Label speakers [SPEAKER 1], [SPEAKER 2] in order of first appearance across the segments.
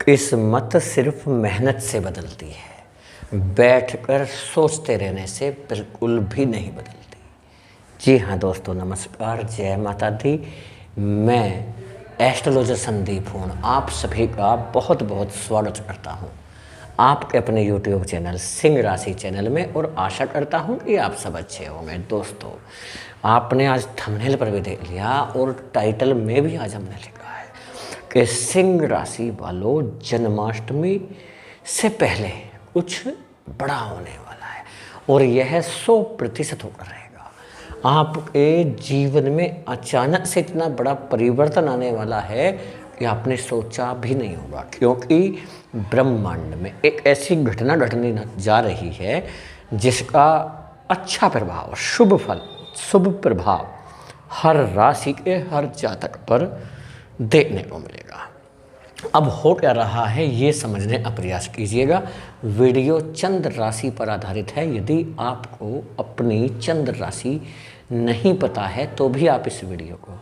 [SPEAKER 1] किस्मत सिर्फ मेहनत से बदलती है, बैठकर सोचते रहने से बिल्कुल भी नहीं बदलती। जी हाँ दोस्तों, नमस्कार, जय माता दी। मैं एस्ट्रोलॉजर संदीप हूँ, आप सभी का बहुत बहुत स्वागत करता हूँ आपके अपने यूट्यूब चैनल सिंह राशि चैनल में, और आशा करता हूँ कि आप सब अच्छे होंगे। दोस्तों, आपने आज थंबनेल पर भी देख लिया और टाइटल में भी आज हमने लिखा है कि सिंह राशि वालों, जन्माष्टमी से पहले कुछ बड़ा होने वाला है और यह 100% होकर रहेगा। आपके जीवन में अचानक से इतना बड़ा परिवर्तन आने वाला है कि आपने सोचा भी नहीं होगा, क्योंकि ब्रह्मांड में एक ऐसी घटना घटने जा रही है जिसका अच्छा प्रभाव, शुभ फल, शुभ प्रभाव हर राशि के हर जातक पर देखने को मिलेगा। अब हो क्या रहा है ये समझने का प्रयास कीजिएगा। वीडियो चंद्र राशि पर आधारित है। यदि आपको अपनी चंद्र राशि नहीं पता है तो भी आप इस वीडियो को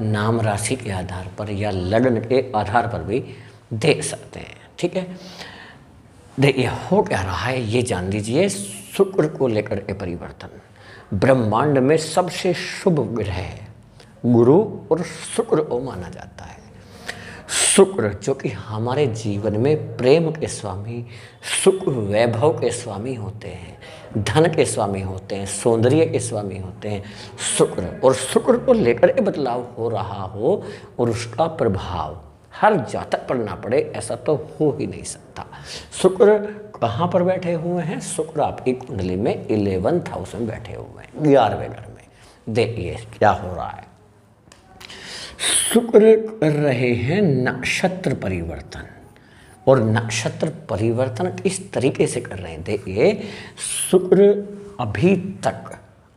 [SPEAKER 1] नाम राशि के आधार पर या लग्न के आधार पर भी देख सकते हैं। ठीक है, देखिए हो क्या रहा है ये जान लीजिए। शुक्र को लेकर के परिवर्तन, ब्रह्मांड में सबसे शुभ ग्रह गुरु और शुक्र को माना जाता है। शुक्र जो कि हमारे जीवन में प्रेम के स्वामी, सुख वैभव के स्वामी होते हैं, धन के स्वामी होते हैं, सौंदर्य के स्वामी होते हैं शुक्र। और शुक्र को लेकर के बदलाव हो रहा हो और उसका प्रभाव हर जातक पर ना पड़े, ऐसा तो हो ही नहीं सकता। शुक्र कहाँ पर बैठे हुए हैं? शुक्र आपकी कुंडली में 11th हाउस में बैठे हुए हैं, 11वें घर में। देखिए क्या हो रहा है। शुक्र कर रहे हैं नक्षत्र परिवर्तन, और नक्षत्र परिवर्तन किस तरीके से कर रहे हैं? देखिए, शुक्र अभी तक,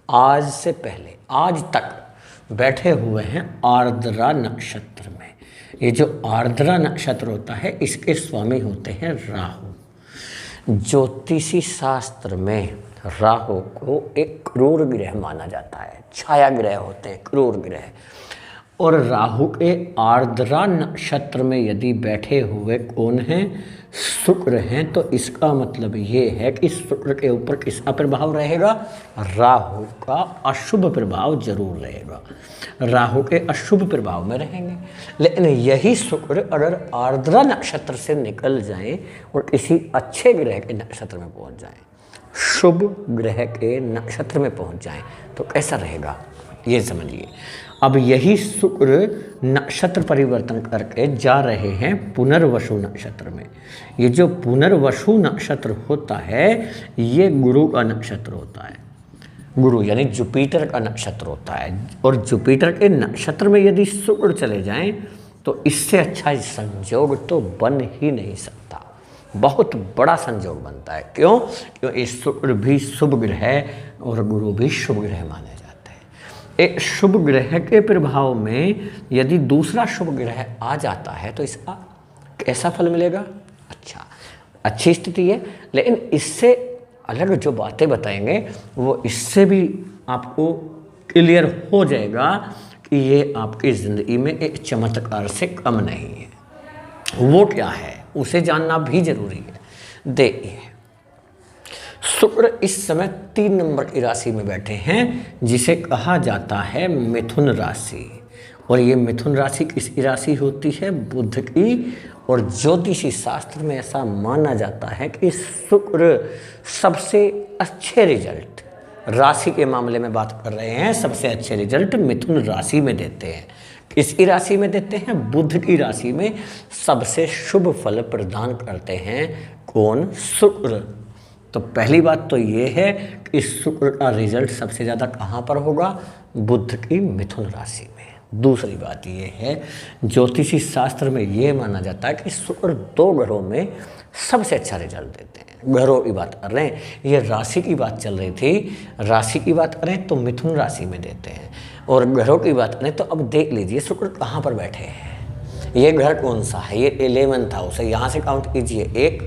[SPEAKER 1] आज से पहले, आज तक बैठे हुए हैं आर्द्रा नक्षत्र में। ये जो आर्द्रा नक्षत्र होता है इसके स्वामी होते हैं राहु। ज्योतिषी शास्त्र में राहु को एक क्रूर ग्रह माना जाता है, छाया ग्रह होते हैं, क्रूर ग्रह। और राहु के आर्द्रा नक्षत्र में यदि बैठे हुए कौन हैं? शुक्र हैं। तो इसका मतलब ये है कि शुक्र के ऊपर किसका प्रभाव रहेगा? राहु का अशुभ प्रभाव जरूर रहेगा, राहु के अशुभ प्रभाव में रहेंगे। लेकिन यही शुक्र अगर आर्द्रा नक्षत्र से निकल जाए और किसी अच्छे ग्रह के नक्षत्र में पहुंच जाए, शुभ ग्रह के नक्षत्र में पहुंच जाए, तो कैसा रहेगा ये समझिए। अब यही शुक्र नक्षत्र परिवर्तन करके जा रहे हैं पुनर्वसु नक्षत्र में। ये जो पुनर्वसु नक्षत्र होता है ये गुरु का नक्षत्र होता है। गुरु यानी जुपिटर का नक्षत्र होता है, और जुपिटर के नक्षत्र में यदि शुक्र चले जाएं तो इससे अच्छा संयोग तो बन ही नहीं सकता। बहुत बड़ा संयोग बनता है। क्यों? क्योंकि शुक्र भी शुभ ग्रह है और गुरु भी शुभ ग्रह माने जाते हैं। एक शुभ ग्रह के प्रभाव में यदि दूसरा शुभ ग्रह आ जाता है तो इसका कैसा फल मिलेगा? अच्छा, अच्छी स्थिति है। लेकिन इससे अलग जो बातें बताएंगे वो इससे भी आपको क्लियर हो जाएगा कि ये आपकी ज़िंदगी में एक चमत्कार से कम नहीं है। वो क्या है उसे जानना भी जरूरी है। देखिए, शुक्र इस समय 3 नंबर की राशि में बैठे हैं जिसे कहा जाता है मिथुन राशि। और ये मिथुन राशि किसकी राशि होती है? बुध की। और ज्योतिषी शास्त्र में ऐसा माना जाता है कि शुक्र सबसे अच्छे रिजल्ट, राशि के मामले में बात कर रहे हैं, सबसे अच्छे रिजल्ट मिथुन राशि में देते हैं। किसकी राशि में देते हैं? बुध की राशि में सबसे शुभ फल प्रदान करते हैं। कौन? शुक्र। तो पहली बात तो ये है कि शुक्र का रिजल्ट सबसे ज़्यादा कहाँ पर होगा? बुध की मिथुन राशि में। दूसरी बात ये है, ज्योतिषी शास्त्र में ये माना जाता है कि शुक्र 2 ग्रहों में सबसे अच्छा रिजल्ट देते हैं। ग्रहों की बात कर रहे हैं, ये राशि की बात चल रही थी। राशि की बात करें तो मिथुन राशि में देते हैं, और ग्रहों की बात करें तो अब देख लीजिए शुक्र कहाँ पर बैठे हैं। ये घर कौन सा है? ये 11th हाउस है। यहाँ से काउंट कीजिए, 1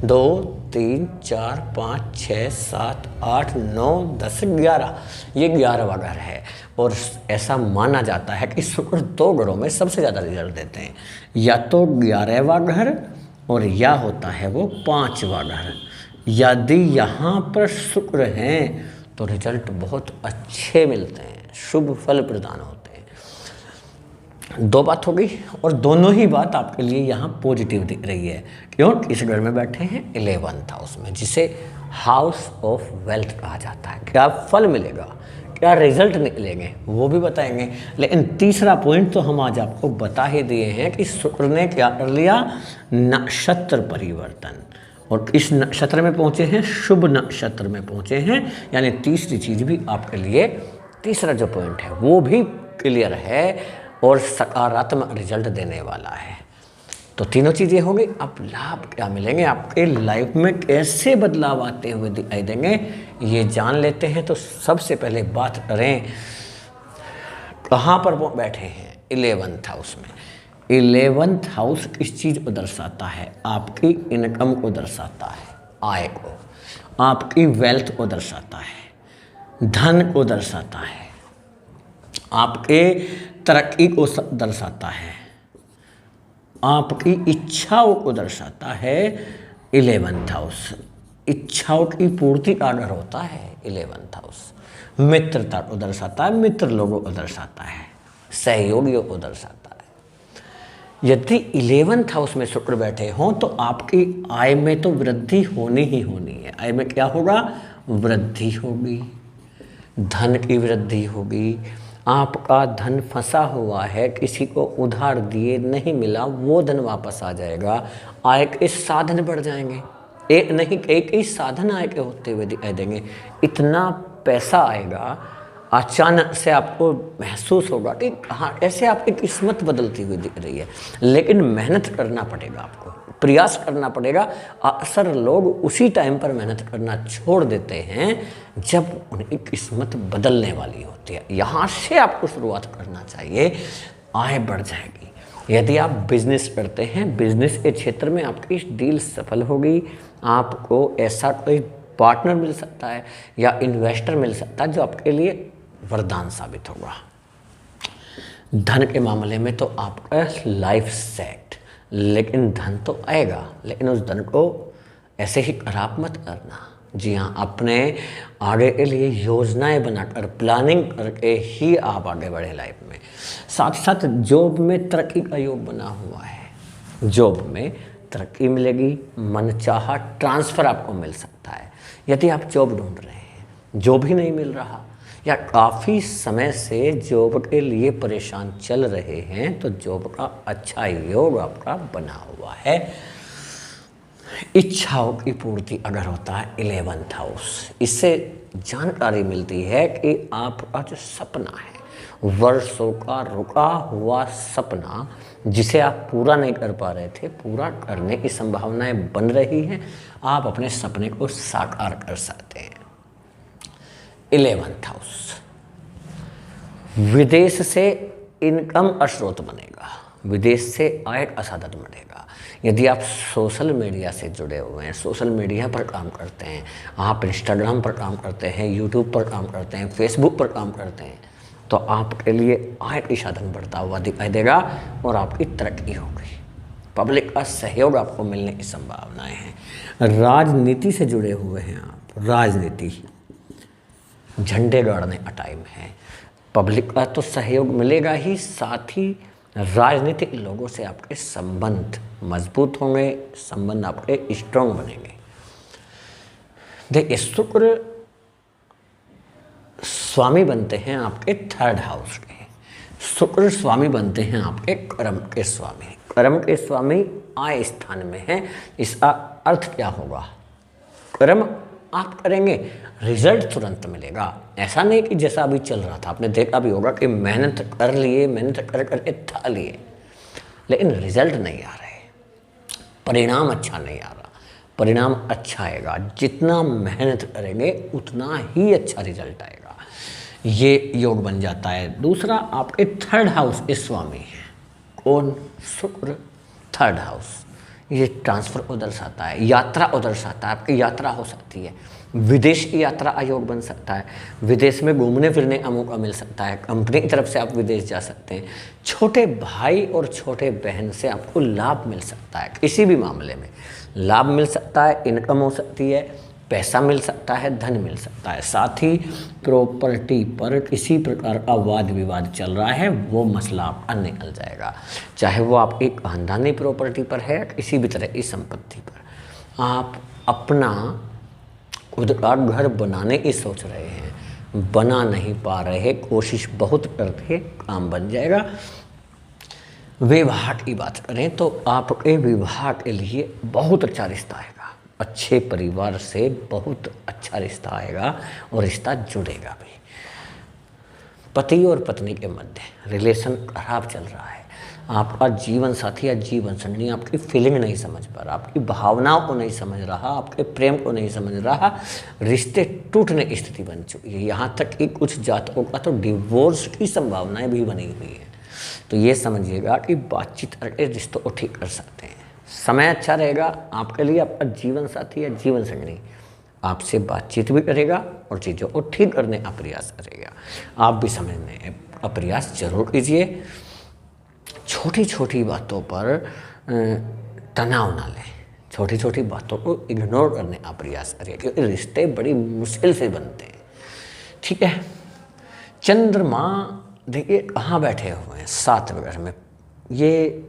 [SPEAKER 1] 2 3 4 5 6 7 8 9 10 11। ये 11वां घर है। और ऐसा माना जाता है कि शुक्र 2 ग्रहों में सबसे ज़्यादा रिजल्ट देते हैं, या तो 11वां घर और या होता है वो 5वां घर। यदि यहाँ पर शुक्र हैं तो रिजल्ट बहुत अच्छे मिलते हैं, शुभ फल प्रदान होते हैं। 2 बात हो गई और दोनों ही बात आपके लिए यहाँ पॉजिटिव दिख रही है। क्यों? इस घर में बैठे हैं 11th हाउस में, जिसे हाउस ऑफ वेल्थ कहा जाता है। क्या फल मिलेगा, क्या रिजल्ट निकलेंगे वो भी बताएंगे। लेकिन तीसरा पॉइंट तो हम आज आपको बता ही दिए हैं कि शुक्र ने क्या कर लिया, नक्षत्र परिवर्तन, और इस नक्षत्र में पहुंचे हैं, शुभ नक्षत्र में पहुंचे हैं। यानी तीसरी चीज भी आपके लिए, तीसरा जो पॉइंट है वो भी क्लियर है और सकारात्मक रिजल्ट देने वाला है। तो तीनों चीज़ें होंगी। अब लाभ क्या मिलेंगे, आपके लाइफ में कैसे बदलाव आते हुए दिखाई देंगे, ये जान लेते हैं। तो सबसे पहले बात करें कहाँ पर वो बैठे हैं, 11th हाउस में। 11th हाउस किस चीज़ को दर्शाता है, आपकी इनकम को दर्शाता है, आय को, आपकी वेल्थ को दर्शाता है, धन को दर्शाता है, आपके तरक्की को दर्शाता है, आपकी इच्छाओं को दर्शाता है। 11th हाउस इच्छाओं की पूर्ति का घर होता है। 11th हाउस मित्रता को दर्शाता है, मित्र लोगों को दर्शाता है, सहयोगियों को दर्शाता है। यदि 11th हाउस में शुक्र बैठे हों तो आपकी आय में तो वृद्धि होनी ही होनी है। आय में क्या होगा, वृद्धि होगी, धन की वृद्धि होगी। आपका धन फंसा हुआ है, किसी को उधार दिए नहीं मिला, वो धन वापस आ जाएगा। आय के साधन बढ़ जाएंगे, एक नहीं कई साधन आय के होते हुए दिखाई देंगे। इतना पैसा आएगा, अचानक से आपको महसूस होगा कि हाँ, ऐसे आपकी किस्मत बदलती हुई दिख रही है। लेकिन मेहनत करना पड़ेगा, आपको प्रयास करना पड़ेगा। अक्सर लोग उसी टाइम पर मेहनत करना छोड़ देते हैं जब उनकी किस्मत बदलने वाली होती है। यहाँ से आपको शुरुआत करना चाहिए, आय बढ़ जाएगी। यदि आप बिजनेस करते हैं, बिजनेस के क्षेत्र में आपकी डील सफल होगी। आपको ऐसा कोई पार्टनर मिल सकता है या इन्वेस्टर मिल सकता है जो आपके लिए वरदान साबित होगा। धन के मामले में तो आपका लाइफ सेट, लेकिन धन तो आएगा, लेकिन उस धन को ऐसे ही खराब मत करना। जी हाँ, अपने आगे के लिए योजनाएं बनाकर, प्लानिंग करके ही आप आगे बढ़े लाइफ में। साथ साथ जॉब में तरक्की का योग बना हुआ है। जॉब में तरक्की मिलेगी, मनचाहा ट्रांसफ़र आपको मिल सकता है। यदि आप जॉब ढूंढ रहे हैं, जॉब ही नहीं मिल रहा, या काफ़ी समय से जॉब के लिए परेशान चल रहे हैं, तो जॉब का अच्छा योग आपका बना हुआ है। इच्छाओं की पूर्ति अगर होता है 11th हाउस, इससे जानकारी मिलती है कि आपका जो सपना है, वर्षों का रुका हुआ सपना जिसे आप पूरा नहीं कर पा रहे थे, पूरा करने की संभावनाएं बन रही हैं। आप अपने सपने को साकार कर सकते हैं। 11th हाउस विदेश से इनकम का स्रोत बनेगा, विदेश से आय का साधन बनेगा। यदि आप सोशल मीडिया से जुड़े हुए हैं, सोशल मीडिया पर काम करते हैं, आप इंस्टाग्राम पर काम करते हैं, यूट्यूब पर काम करते हैं, फेसबुक पर काम करते हैं, तो आपके लिए आय की साधन बढ़ता हुआ दिखाई देगा और आपकी तरक्की होगी। पब्लिक का सहयोग आपको मिलने की संभावनाएं हैं। राजनीति से जुड़े हुए हैं आप, राजनीति, झंडे गाड़ने का टाइम है। पब्लिक का तो सहयोग मिलेगा ही, साथ ही राजनीतिक लोगों से आपके संबंध मजबूत होंगे, संबंध आपके स्ट्रॉन्ग बनेंगे। देखिए, शुक्र स्वामी बनते हैं आपके 3rd हाउस के। शुक्र स्वामी बनते हैं आपके कर्म के स्वामी। कर्म के स्वामी आय स्थान में है। इसका अर्थ क्या होगा, कर्म आप करेंगे, रिजल्ट तुरंत मिलेगा। ऐसा नहीं कि जैसा अभी चल रहा था, आपने देखा भी होगा कि मेहनत कर लिए, मेहनत कर करके था लिए, लेकिन रिजल्ट नहीं आ रहे, परिणाम अच्छा नहीं आ रहा। परिणाम अच्छा आएगा, जितना मेहनत करेंगे उतना ही अच्छा रिजल्ट आएगा। ये योग बन जाता है। दूसरा, आपके 3rd हाउस के स्वामी हैं। कौन? शुक्र। 3rd हाउस ये ट्रांसफ़र को दर्शाता है, यात्रा को दर्शाता है। आपकी यात्रा हो सकती है, विदेश की यात्रा का योग बन सकता है, विदेश में घूमने फिरने का मौका मिल सकता है, कंपनी की तरफ से आप विदेश जा सकते हैं, छोटे भाई और छोटे बहन से आपको लाभ मिल सकता है, किसी भी मामले में लाभ मिल सकता है, इनकम हो सकती है, पैसा मिल सकता है, धन मिल सकता है। साथ ही प्रॉपर्टी पर किसी प्रकार का वाद विवाद चल रहा है, वो मसला आपका निकल जाएगा, चाहे वो आपकी खानदानी प्रॉपर्टी पर है या किसी भी तरह की संपत्ति पर। आप अपना खुद का घर बनाने की सोच रहे हैं, बना नहीं पा रहे, कोशिश बहुत करके काम बन जाएगा। विवाह की बात करें तो आपके विवाह के लिए बहुत अच्छा रिश्ता आएगा, अच्छे परिवार से बहुत अच्छा रिश्ता आएगा और रिश्ता जुड़ेगा भी। पति और पत्नी के मध्य रिलेशन खराब चल रहा है, आपका जीवन साथी या जीवन संगी आपकी फीलिंग नहीं समझ पा रहा, आपकी भावनाओं को नहीं समझ रहा, आपके प्रेम को नहीं समझ रहा, रिश्ते टूटने की स्थिति बन चुकी है। यहाँ तक कि कुछ जातकों का तो डिवोर्स की संभावनाएं भी बनी हुई है। तो ये समझिएगा कि बातचीत करके रिश्तों को ठीक कर सकते हैं। समय अच्छा रहेगा आपके लिए, आपका जीवन साथी या जीवन संगी आपसे बातचीत भी करेगा और चीज़ों को ठीक करने का प्रयास करेगा। आप भी समझने का प्रयास जरूर कीजिए। छोटी छोटी बातों पर तनाव ना लें, छोटी छोटी बातों को इग्नोर करने का प्रयास करिए, क्योंकि रिश्ते बड़ी मुश्किल से बनते हैं। ठीक है, चंद्रमा देखिए कहाँ बैठे हुए हैं, 7वें घर में। ये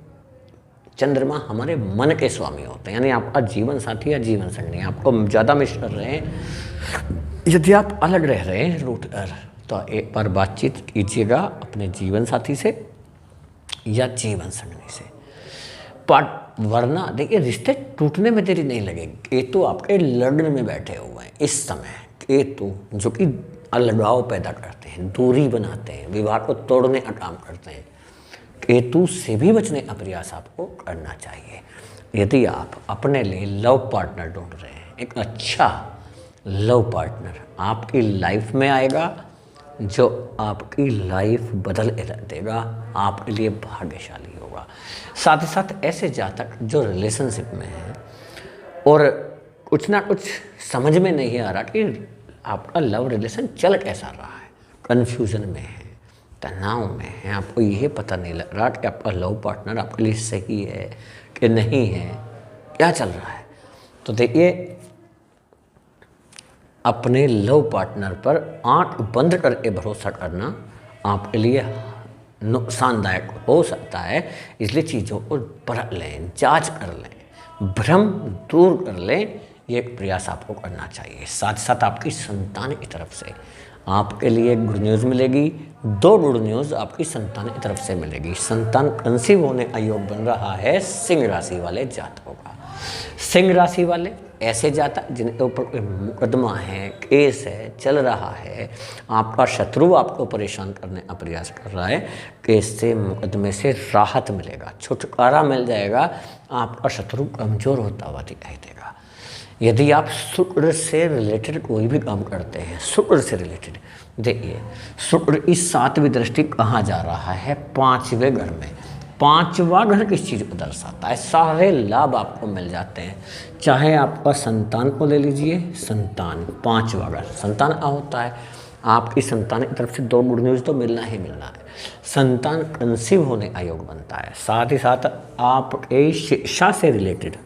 [SPEAKER 1] चंद्रमा हमारे मन के स्वामी होते हैं, यानी आपका जीवन साथी या जीवन संगी आपको ज़्यादा मिस कर रहे हैं। यदि आप अलग रह रहे हैं रूट कर, तो एक बार बातचीत कीजिएगा अपने जीवन साथी से या जीवन संगी से। वरना देखिए रिश्ते टूटने में देरी नहीं लगेगी। केतु आपके लग्न में बैठे हुए हैं इस समय, केतु जो कि अलगाव पैदा करते हैं, दूरी बनाते हैं, विवाह को तोड़ने का काम करते हैं। केतु से भी बचने का प्रयास आपको करना चाहिए। यदि आप अपने लिए लव पार्टनर ढूंढ रहे हैं, एक अच्छा लव पार्टनर आपकी लाइफ में आएगा जो आपकी लाइफ बदल देगा, आपके लिए भाग्यशाली होगा। साथ ही साथ ऐसे जातक जो रिलेशनशिप में हैं और कुछ ना कुछ समझ में नहीं आ रहा कि आपका लव रिलेशन चल कैसा रहा है, कन्फ्यूज़न में है, तनाव में है, आपको ये पता नहीं लग रहा कि आपका लव पार्टनर आपके लिए सही है कि नहीं है, क्या चल रहा है, तो देखिए अपने लव पार्टनर पर आंख बंद करके भरोसा करना आपके लिए नुकसानदायक हो सकता है। इसलिए चीज़ों को परख लें, जांच कर लें, भ्रम दूर कर लें, ये एक प्रयास आपको करना चाहिए। साथ साथ आपकी संतान की तरफ से आपके लिए गुड न्यूज़ मिलेगी। 2 गुड न्यूज़ आपकी संतान की तरफ से मिलेगी। संतान कंसीव होने का योग बन रहा है सिंह राशि वाले जातकों का। सिंह राशि वाले ऐसे जातक जिनके ऊपर मुकदमा है, केस है, चल रहा है, आपका शत्रु आपको परेशान करने का प्रयास कर रहा है, केस से मुकदमे से राहत मिलेगा, छुटकारा मिल जाएगा, आपका शत्रु कमज़ोर होता हुआ दिखाई देगा। यदि आप शुक्र से रिलेटेड कोई भी काम करते हैं, शुक्र से रिलेटेड, देखिए शुक्र इस 7वीं दृष्टि कहाँ जा रहा है, 5वें घर में। 5वां घर किस चीज़ को दर्शाता है, सारे लाभ आपको मिल जाते हैं। चाहे आपका संतान को ले लीजिए, संतान 5वां घर संतान का होता है, आपकी संतान की तरफ से 2 गुड न्यूज़ तो मिलना ही मिलना है। संतान कंसीव होने का योग बनता है। साथ ही साथ आपके शिक्षा से रिलेटेड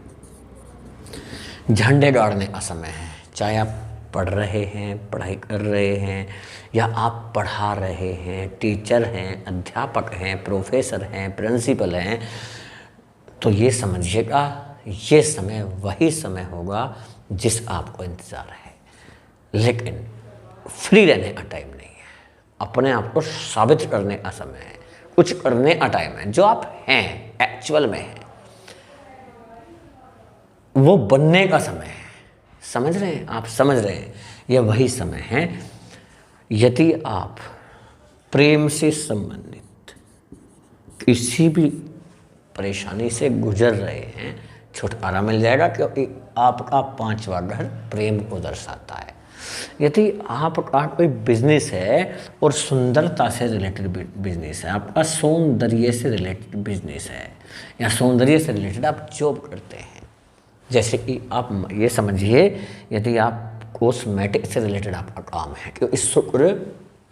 [SPEAKER 1] झंडे गाड़ने का समय है। चाहे आप पढ़ रहे हैं, पढ़ाई कर रहे हैं, या आप पढ़ा रहे हैं, टीचर हैं, अध्यापक हैं, प्रोफेसर हैं, प्रिंसिपल हैं, तो ये समझिएगा ये समय वही समय होगा जिस आपको इंतज़ार है। लेकिन फ्री रहने का टाइम नहीं है, अपने आप को साबित करने का समय है, कुछ करने का टाइम है। जो आप हैं एक्चुअल में हैं वो बनने का समय है। समझ रहे हैं आप, समझ रहे हैं, यह वही समय है। यदि आप प्रेम से संबंधित किसी भी परेशानी से गुजर रहे हैं, छुटकारा मिल जाएगा, क्योंकि आपका 5वां घर प्रेम को दर्शाता है। यदि आपका कोई बिजनेस है और सुंदरता से रिलेटेड बिजनेस है, आपका सौंदर्य से रिलेटेड बिजनेस है, या सौंदर्य से रिलेटेड आप जॉब करते हैं, जैसे कि आप ये समझिए यदि आप कॉस्मेटिक से रिलेटेड आपका काम है, क्योंकि शुक्र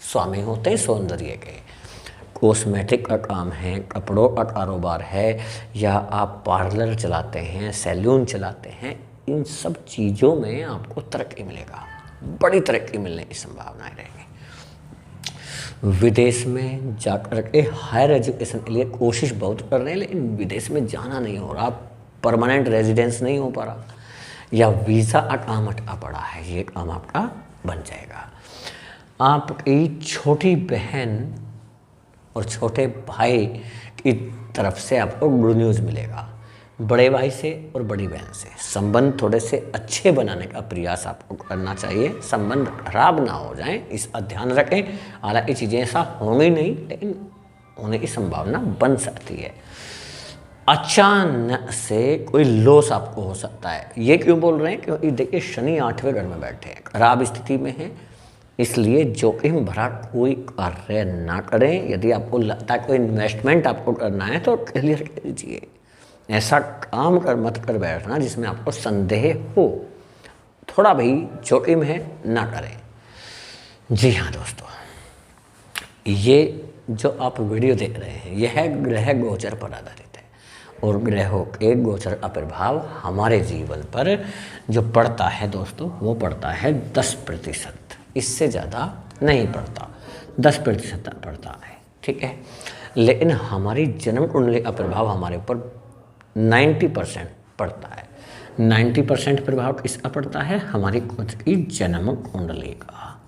[SPEAKER 1] स्वामी होते हैं सौंदर्य के, कॉस्मेटिक का काम है, कपड़ों का कारोबार है, या आप पार्लर चलाते हैं, सैलून चलाते हैं, इन सब चीज़ों में आपको तरक्की मिलेगा, बड़ी तरक्की मिलने की संभावनाएं रहेगी। विदेश में जाकर के हायर एजुकेशन के लिए कोशिश बहुत कर रहे हैं, लेकिन विदेश में जाना नहीं हो रहा, परमानेंट रेजिडेंस नहीं हो पा रहा, या वीज़ा का काम अटका पड़ा है, ये काम आपका बन जाएगा। आपकी छोटी बहन और छोटे भाई की तरफ से आपको गुड न्यूज़ मिलेगा, बड़े भाई से और बड़ी बहन से संबंध थोड़े से अच्छे बनाने का प्रयास आपको करना चाहिए, संबंध खराब ना हो जाएं, इसका ध्यान रखें। हालांकि चीज़ें ऐसा होंगी नहीं, लेकिन होने की संभावना बन सकती है। अचानक से कोई लॉस आपको हो सकता है। ये क्यों बोल रहे हैं? क्योंकि देखिए शनि 8वें घर में बैठे हैं, खराब स्थिति में है, इसलिए जोखिम भरा कोई कार्य ना करें। यदि आपको लगता है कोई इन्वेस्टमेंट आपको करना है तो क्लियर कीजिए, ऐसा काम मत कर बैठना जिसमें आपको संदेह हो, थोड़ा भी जोखिम है ना करें। जी हाँ दोस्तों, ये जो आप वीडियो देख रहे हैं यह ग्रह गोचर पर आधारित है, और ग्रहों के गोचर का प्रभाव हमारे जीवन पर जो पड़ता है दोस्तों, वो पड़ता है 10%, इससे ज़्यादा नहीं पड़ता, 10% पड़ता है, ठीक है। लेकिन हमारी जन्म कुंडली का प्रभाव हमारे ऊपर 90% पड़ता है। 90% प्रभाव किसका पड़ता है? हमारी खुद की जन्म कुंडली का।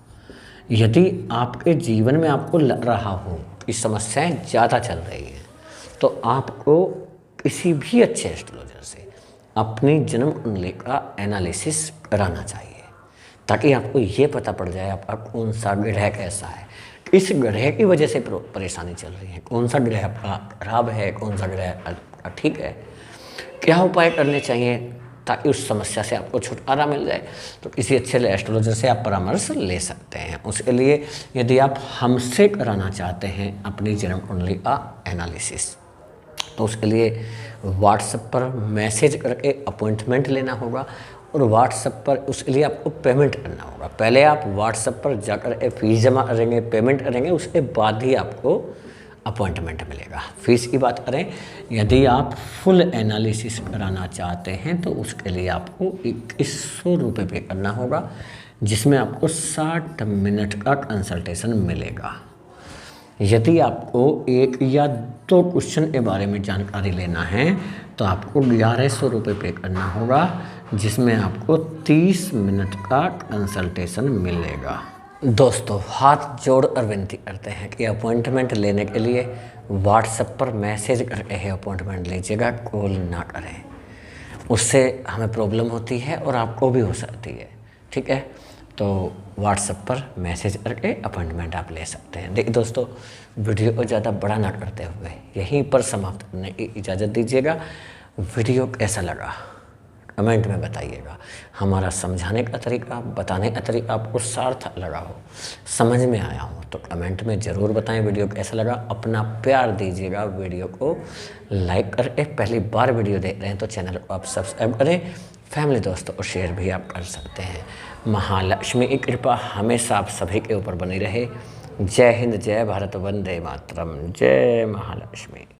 [SPEAKER 1] यदि आपके जीवन में आपको लग रहा हो कि समस्याएं ज़्यादा चल रही हैं, तो आपको किसी भी अच्छे एस्ट्रोलॉजर से अपनी जन्म कुंडली का एनालिसिस कराना चाहिए, ताकि आपको ये पता पड़ जाए आपका कौन सा ग्रह कैसा है, किस ग्रह की वजह से परेशानी चल रही है, कौन सा ग्रह आपका खराब है, कौन सा ग्रह ठीक है, क्या उपाय करने चाहिए ताकि उस समस्या से आपको छुटकारा मिल जाए। तो किसी अच्छे एस्ट्रोलॉजर से आप परामर्श ले सकते हैं। उसके लिए यदि आप हमसे कराना चाहते हैं अपनी जन्म कुंडली का एनालिसिस, तो उसके लिए व्हाट्सएप पर मैसेज करके अपॉइंटमेंट लेना होगा, और व्हाट्सएप पर उसके लिए आपको पेमेंट करना होगा। पहले आप व्हाट्सएप पर जाकर फीस जमा करेंगे, पेमेंट करेंगे, उसके बाद ही आपको अपॉइंटमेंट मिलेगा। फीस की बात करें, यदि आप फुल एनालिसिस कराना चाहते हैं तो उसके लिए आपको 2100 रुपये पे करना होगा, जिसमें आपको 60 मिनट का कंसल्टेशन मिलेगा। यदि आपको 1 या 2 क्वेश्चन के बारे में जानकारी लेना है तो आपको 1100 रुपये पे करना होगा, जिसमें आपको 30 मिनट का कंसल्टेशन मिलेगा। दोस्तों, हाथ जोड़ कर विनती करते हैं कि अपॉइंटमेंट लेने के लिए व्हाट्सएप पर मैसेज करके ही अपॉइंटमेंट लीजिएगा, कॉल ना करें। उससे हमें प्रॉब्लम होती है और आपको भी हो सकती है, ठीक है। तो व्हाट्सएप पर मैसेज करके अपॉइंटमेंट आप ले सकते हैं। देखिए दोस्तों, वीडियो को ज़्यादा बड़ा ना करते हुए यहीं पर समाप्त करने की इजाज़त दीजिएगा। वीडियो कैसा लगा कमेंट में बताइएगा। हमारा समझाने का तरीका, बताने का तरीका आपको सार्थक लगा हो, समझ में आया हो, तो कमेंट में ज़रूर बताएं वीडियो कैसा लगा। अपना प्यार दीजिएगा, वीडियो को लाइक करके। पहली बार वीडियो देख रहे हैं तो चैनल को आप सब्सक्राइब करें, फैमिली दोस्तों को शेयर भी आप कर सकते हैं। महालक्ष्मी की कृपा हमेशा आप सभी के ऊपर बनी रहे। जय हिंद, जय भारत, वंदे मातरम, जय महालक्ष्मी।